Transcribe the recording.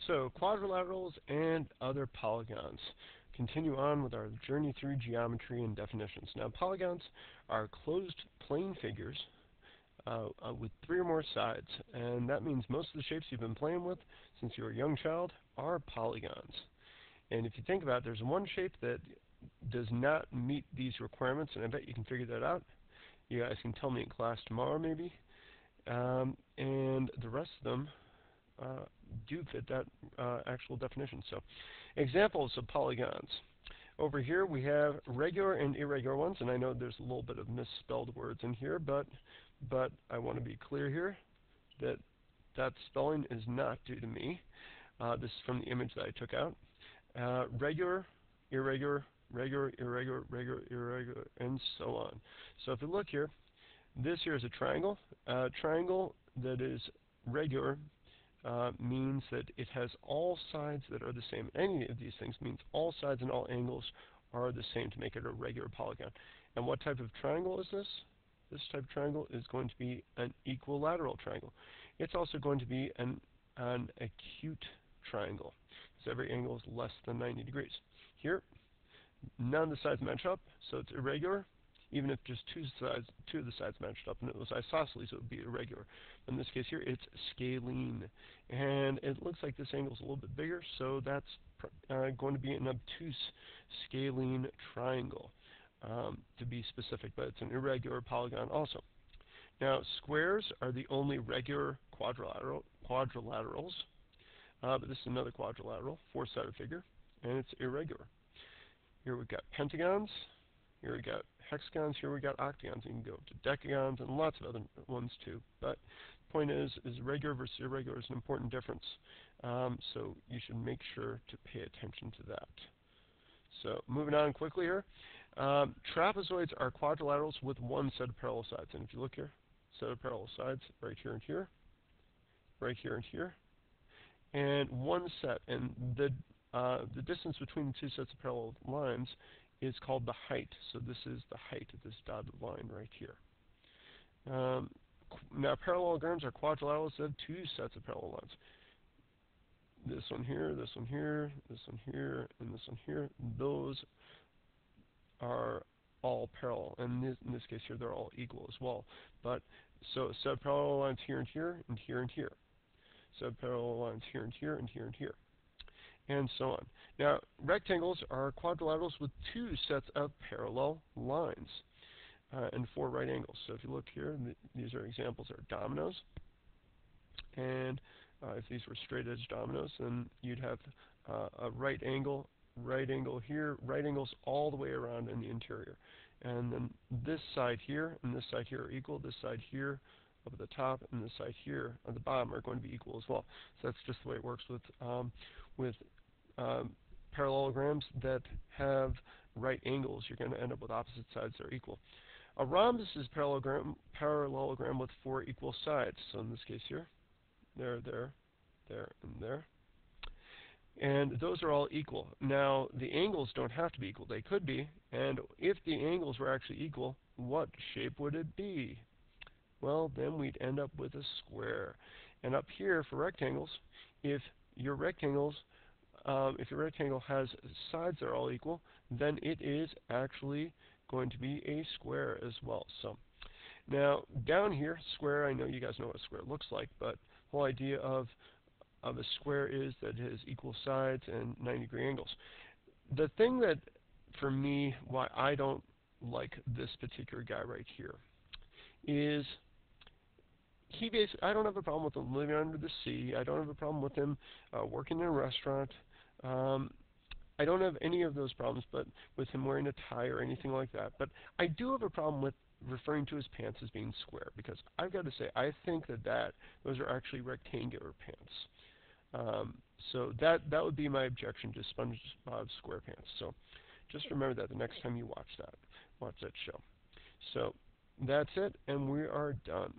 So, quadrilaterals and other polygons. Continue on with our journey through geometry and definitions. Now, polygons are closed plane figures with 3 or more sides, and that means most of the shapes you've been playing with since you were a young child are polygons. And if you think about it, there's one shape that does not meet these requirements, and I bet you can figure that out. You guys can tell me in class tomorrow, maybe. And the rest of them do fit that actual definition. So, examples of polygons. Over here we have regular and irregular ones, and I know there's a little bit of misspelled words in here, but I want to be clear here that that spelling is not due to me. This is from the image that I took out. Regular, irregular, regular, irregular, regular, irregular, and so on. So if you look here, this here is a triangle. A triangle that is regular means that it has all sides that are the same. Any of these things means all sides and all angles are the same to make it a regular polygon. And what type of triangle is this? This type of triangle is going to be an equilateral triangle. It's also going to be an acute triangle, because every angle is less than 90 degrees. Here, none of the sides match up, so it's irregular. Even if just two of the sides matched up and it was isosceles, it would be irregular. In this case here, it's scalene. And it looks like this angle is a little bit bigger, so that's going to be an obtuse scalene triangle, to be specific, but it's an irregular polygon also. Now, squares are the only regular quadrilaterals, but this is another quadrilateral, 4-sided figure, and it's irregular. Here we've got pentagons. Here we got hexagons, here we got octagons. You can go to decagons and lots of other ones too. But the point is regular versus irregular is an important difference. So you should make sure to pay attention to that. So moving on quickly here. Trapezoids are quadrilaterals with one set of parallel sides. And if you look here, set of parallel sides right here and here, right here and here, and one set. And the distance between the two sets of parallel lines is called the height. So this is the height of this dotted line right here. Now, parallelograms are quadrilaterals that have 2 sets of parallel lines. This one here, this one here, this one here, and this one here. Those are all parallel. And in this case here, they're all equal as well. But so a set of parallel lines here and here, and here and here. Set of parallel lines here and here, and here and here, and so on. Now, rectangles are quadrilaterals with 2 sets of parallel lines and 4 right angles. So if you look here, these are examples are dominoes. And if these were straight-edge dominoes, then you'd have a right angle here, right angles all the way around in the interior. And then this side here and this side here are equal. This side here up at the top and this side here at the bottom are going to be equal as well. So that's just the way it works with parallelograms that have right angles. You're going to end up with opposite sides that are equal. A rhombus is parallelogram with 4 equal sides. So in this case here, there, there, and there. And those are all equal. Now, the angles don't have to be equal. They could be. And if the angles were actually equal, what shape would it be? Well, then we'd end up with a square. And up here for rectangles, if your rectangle has sides that are all equal, then it is actually going to be a square as well. So now down here, square, I know you guys know what a square looks like, but the whole idea of a square is that it has equal sides and 90-degree angles. The thing that, for me, why I don't like this particular guy right here is I don't have a problem with him living under the sea. I don't have a problem with him working in a restaurant. I don't have any of those problems, but with him wearing a tie or anything like that. But I do have a problem with referring to his pants as being square, because I've got to say I think that those are actually rectangular pants. So that would be my objection to SpongeBob SquarePants. So just remember that the next time you watch that show. So that's it, and we are done.